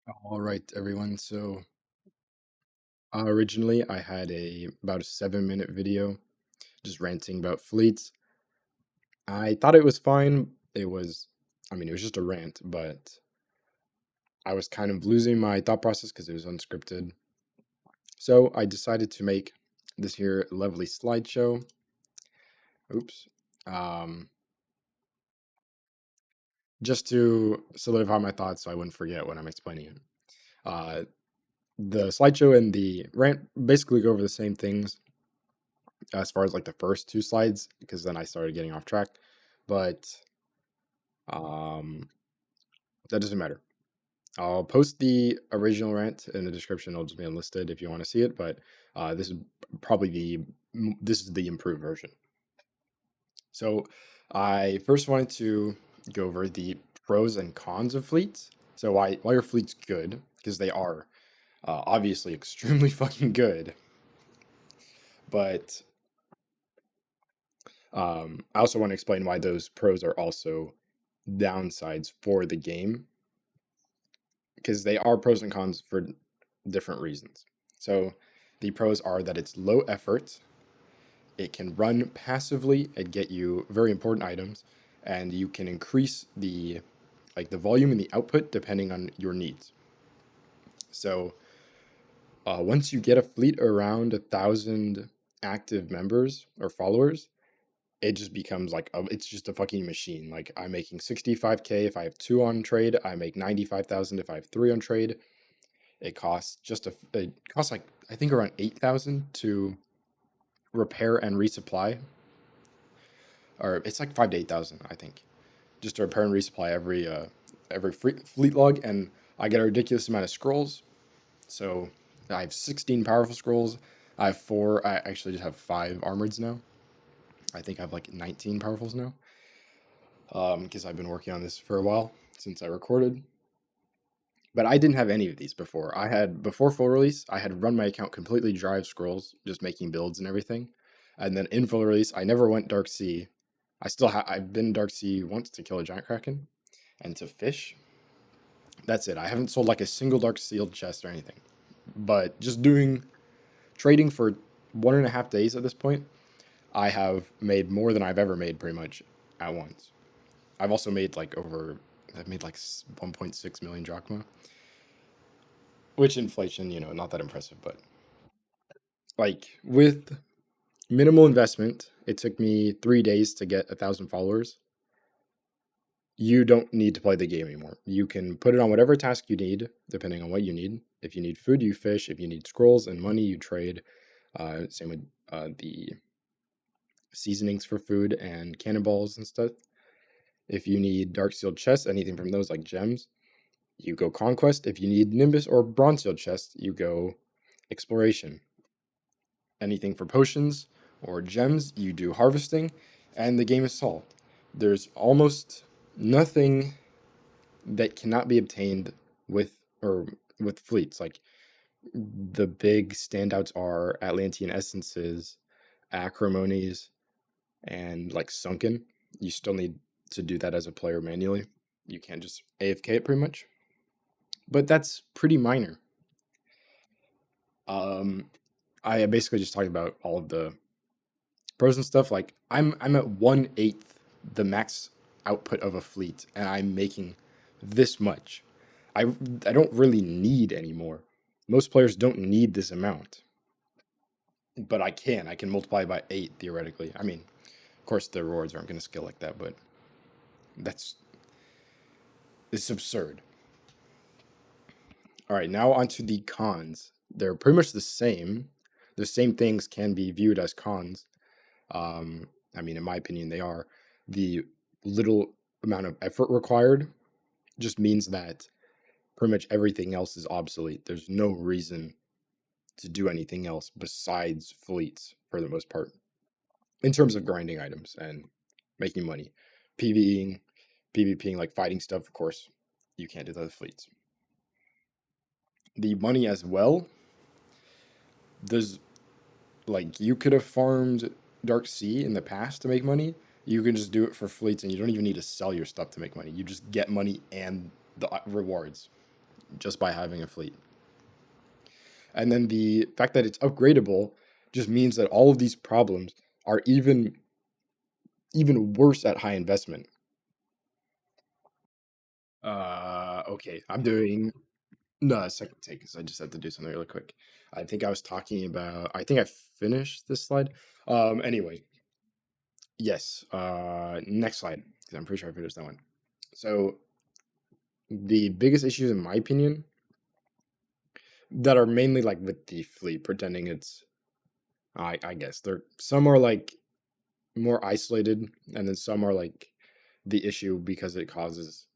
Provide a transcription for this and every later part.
All right, everyone. So originally, I had about a 7-minute video just ranting about fleets. I thought it was fine. It was just a rant, but I was kind of losing my thought process because it was unscripted. So I decided to make this here lovely slideshow. Oops. Um, just to solidify my thoughts so I wouldn't forget when I'm explaining it. Uh, the slideshow and the rant basically go over the same things as far as like the first two slides, because then I started getting off track. But um, that doesn't matter. I'll post the original rant in the description. It'll just be unlisted if you want to see it. But this is probably this is the improved version. So I first wanted to go over the pros and cons of fleets. So why are fleets good? Because they are obviously extremely fucking good. But I also want to explain why those pros are also downsides for the game, because they are pros and cons for different reasons. So the pros are that it's low effort, it can run passively and get you very important items, and you can increase the volume and the output depending on your needs. So once you get a fleet around 1,000 active members or followers, it just becomes like it's just a fucking machine. Like I'm making 65K if I have two on trade. I make 95,000 if I have three on trade. It costs like I think around 8,000 to repair and resupply, or it's like 5 to 8,000 I think, just to repair and resupply every fleet log, and I get a ridiculous amount of scrolls. So I have 16 powerful scrolls. I have four. I actually just have 5 armoreds now. I think I have like 19 powerfuls now. Because I've been working on this for a while since I recorded. But I didn't have any of these before. Before full release, I had run my account completely dry of scrolls, just making builds and everything. And then in full release, I never went Dark Sea. I've been Dark Sea once to kill a giant kraken and to fish. That's it. I haven't sold like a single Dark Sealed chest or anything. But just doing trading for 1.5 days at this point, I have made more than I've ever made pretty much at once. I've also made I've made like 1.6 million drachma, which inflation, not that impressive, but like with minimal investment, it took me 3 days to get 1,000 followers. You don't need to play the game anymore. You can put it on whatever task you need, depending on what you need. If you need food, you fish. If you need scrolls and money, you trade. Same with the seasonings for food and cannonballs and stuff. If you need dark sealed chests, anything from those like gems, you go conquest. If you need nimbus or bronze sealed chests, you go exploration. Anything for potions or gems, you do harvesting, and the game is solved. There's almost nothing that cannot be obtained with or with fleets. Like the big standouts are Atlantean essences, acrimonies, and like sunken. You still need to do that as a player manually. You can't just AFK it pretty much. But that's pretty minor. Um, I basically just talked about all of the pros and stuff. Like I'm at 1/8 the max output of a fleet, and I'm making this much. I don't really need anymore. Most players don't need this amount, but I can multiply by 8 theoretically. I mean, of course the rewards aren't going to scale like that, but that's it's absurd. All right, now onto the cons. They're pretty much the same. The same things can be viewed as cons. I mean, in my opinion, they are. The little amount of effort required just means that pretty much everything else is obsolete. There's no reason to do anything else besides fleets for the most part, in terms of grinding items and making money. PvEing, PvPing, like fighting stuff, of course, you can't do that with fleets. The money as well, there's like you could have farmed Dark Sea in the past to make money. You can just do it for fleets, and you don't even need to sell your stuff to make money. You just get money and the rewards. just by having a fleet. And then the fact that it's upgradable just means that all of these problems are even worse at high investment. Okay, I'm doing no second take because I just had to do something really quick. I think I was talking about. I think I finished this slide. Anyway, yes. Next slide because I'm pretty sure I finished that one. So the biggest issues, in my opinion, that are mainly like with the fleet, pretending it's. I guess there some are like more isolated, and then some are like the issue because it causes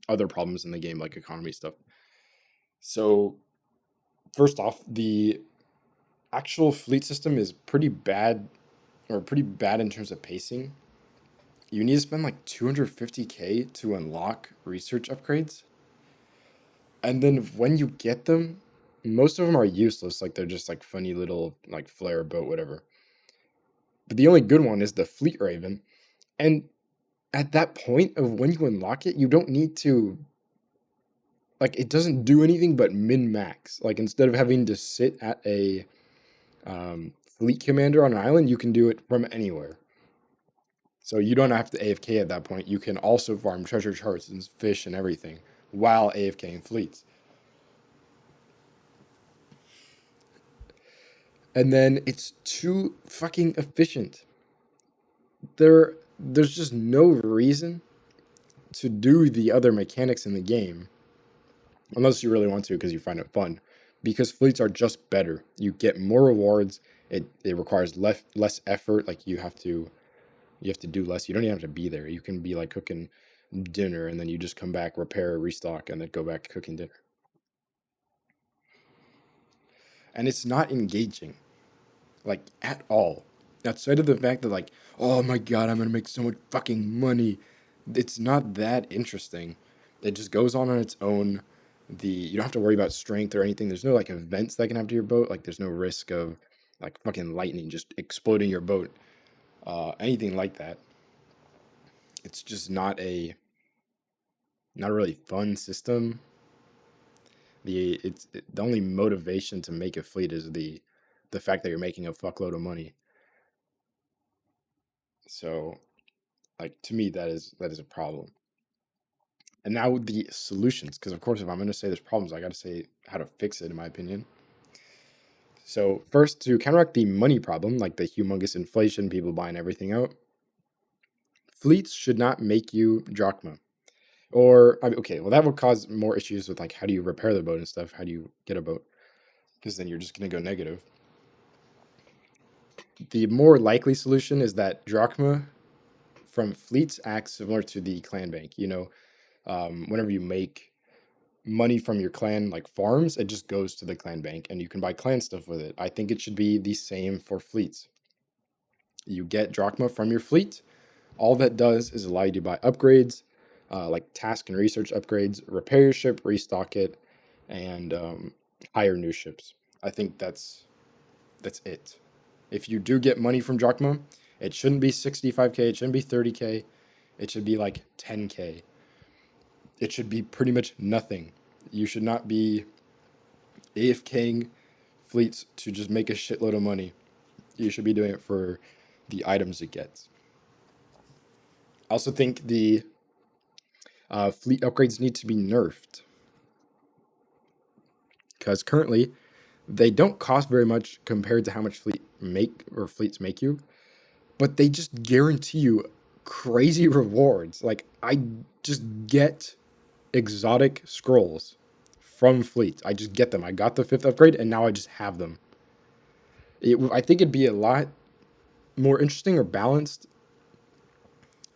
other problems in the game, like economy stuff. So first off, the actual fleet system is pretty bad, or pretty bad in terms of pacing. You need to spend like 250K to unlock research upgrades. And then when you get them, most of them are useless. Like they're just like funny little like flare boat, whatever. But the only good one is the Fleet Raven. And at that point of when you unlock it, you don't need to like it doesn't do anything but min max. Like instead of having to sit at a fleet commander on an island, you can do it from anywhere. So you don't have to AFK at that point. You can also farm treasure charts and fish and everything while AFKing fleets. And then it's too fucking efficient. There's just no reason to do the other mechanics in the game unless you really want to because you find it fun. Because fleets are just better. You get more rewards. It requires less effort. Like you have to do less. You don't even have to be there. You can be like cooking dinner and then you just come back, repair, restock, and then go back to cooking dinner. And it's not engaging, like at all. Outside of the fact that like, oh my god, I'm gonna make so much fucking money. It's not that interesting. It just goes on its own. You don't have to worry about strength or anything. There's no like events that can happen to your boat. Like there's no risk of like fucking lightning just exploding your boat. Anything like that. It's just not a really fun system. The only motivation to make a fleet is the fact that you're making a fuckload of money. So, like to me, that is a problem. And now the solutions, because of course, if I'm going to say there's problems, I got to say how to fix it, in my opinion. So first, to counteract the money problem, like the humongous inflation, people buying everything out, fleets should not make you drachma. Or okay, well that would cause more issues with like how do you repair the boat and stuff? How do you get a boat? Because then you're just going to go negative. The more likely solution is that drachma from fleets acts similar to the clan bank. Whenever you make money from your clan, like farms, it just goes to the clan bank and you can buy clan stuff with it. I think it should be the same for fleets. You get drachma from your fleet. All that does is allow you to buy upgrades, like task and research upgrades, repair your ship, restock it, and hire new ships. I think that's it. If you do get money from drachma, it shouldn't be 65K, it shouldn't be 30K, it should be like 10K. It should be pretty much nothing. You should not be AFKing fleets to just make a shitload of money. You should be doing it for the items it gets. I also think the fleet upgrades need to be nerfed. Because currently, they don't cost very much compared to how much fleets make you, but they just guarantee you crazy rewards. Like I just get exotic scrolls from fleets. I just get them. I got the 5th upgrade and now I just have them. I think it'd be a lot more interesting or balanced.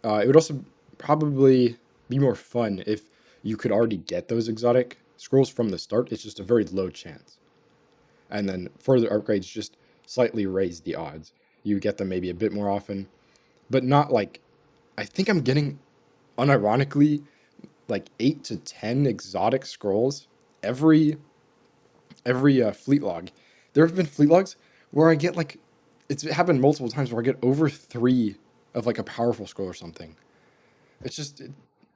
It would also probably be more fun if you could already get those exotic scrolls from the start. It's just a very low chance. And then further upgrades just slightly raise the odds. You get them maybe a bit more often, but not like I think I'm getting unironically like 8 to 10 exotic scrolls every fleet log. There have been fleet logs where I get like it's happened multiple times where I get over 3 of like a powerful scroll or something. It's just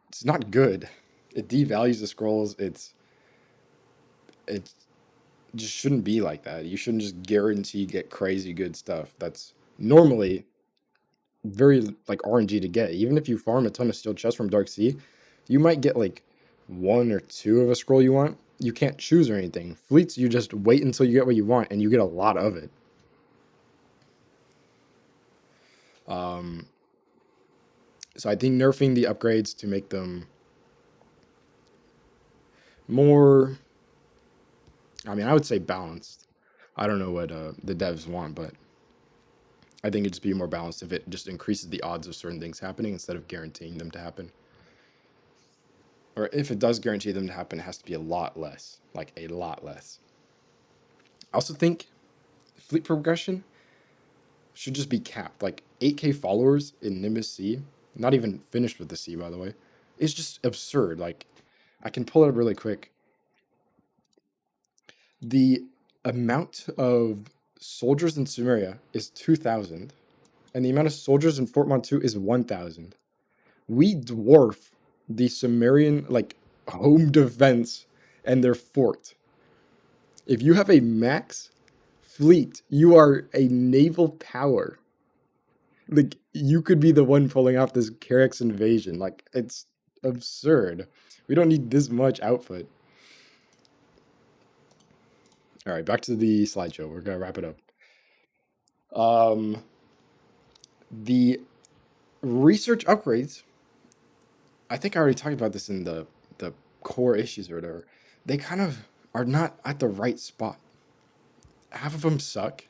it's not good. It devalues the scrolls. it just shouldn't be like that. You shouldn't just guarantee get crazy good stuff. That's normally very like RNG to get. Even if you farm a ton of steel chests from Dark Sea, you might get like one or two of a scroll you want. You can't choose or anything. Fleets, you just wait until you get what you want, and you get a lot of it. So I think nerfing the upgrades to make them more, I mean, I would say balanced. I don't know what the devs want, but I think it'd just be more balanced if it just increases the odds of certain things happening instead of guaranteeing them to happen. Or if it does guarantee them to happen, it has to be a lot less, like a lot less. I also think fleet progression should just be capped. Like 8K followers in Nimbus C, not even finished with the C, by the way, is just absurd. Like, I can pull it up really quick. The amount of soldiers in Sumeria is 2,000, and the amount of soldiers in Fort Montu is 1,000. We dwarf the Sumerian, like, home defense and their fort. If you have a max fleet, you are a naval power. Like, you could be the one pulling off this Carex invasion. Like, it's absurd. We don't need this much output. All right, back to the slideshow. We're gonna wrap it up. The research upgrades, I think I already talked about this in the core issues or whatever. They kind of are not at the right spot. Half of them suck.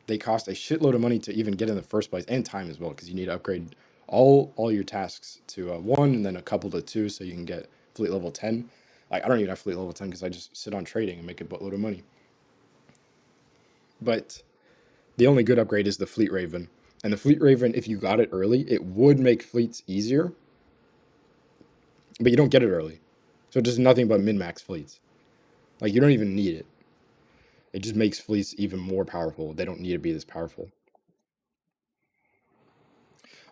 They cost a shitload of money to even get in the first place, and time as well, because you need to upgrade all your tasks to 1 and then a couple to 2 so you can get fleet level 10. Like, I don't even have fleet level 10 because I just sit on trading and make a buttload of money. But the only good upgrade is the Fleet Raven. And the Fleet Raven, if you got it early, it would make fleets easier. But you don't get it early. So it does nothing but min-max fleets. Like, you don't even need it. It just makes fleets even more powerful. They don't need to be this powerful.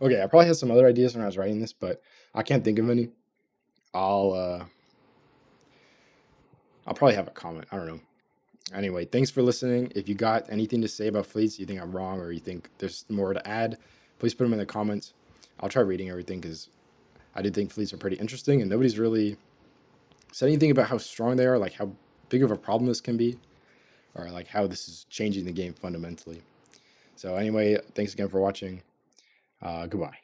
Okay, I probably had some other ideas when I was writing this, but I can't think of any. I'll probably have a comment. I don't know. Anyway, thanks for listening. If you got anything to say about fleets, you think I'm wrong, or you think there's more to add, please put them in the comments. I'll try reading everything because I do think fleets are pretty interesting, and nobody's really said anything about how strong they are, like how big of a problem this can be, or like how this is changing the game fundamentally. So anyway, thanks again for watching. Goodbye.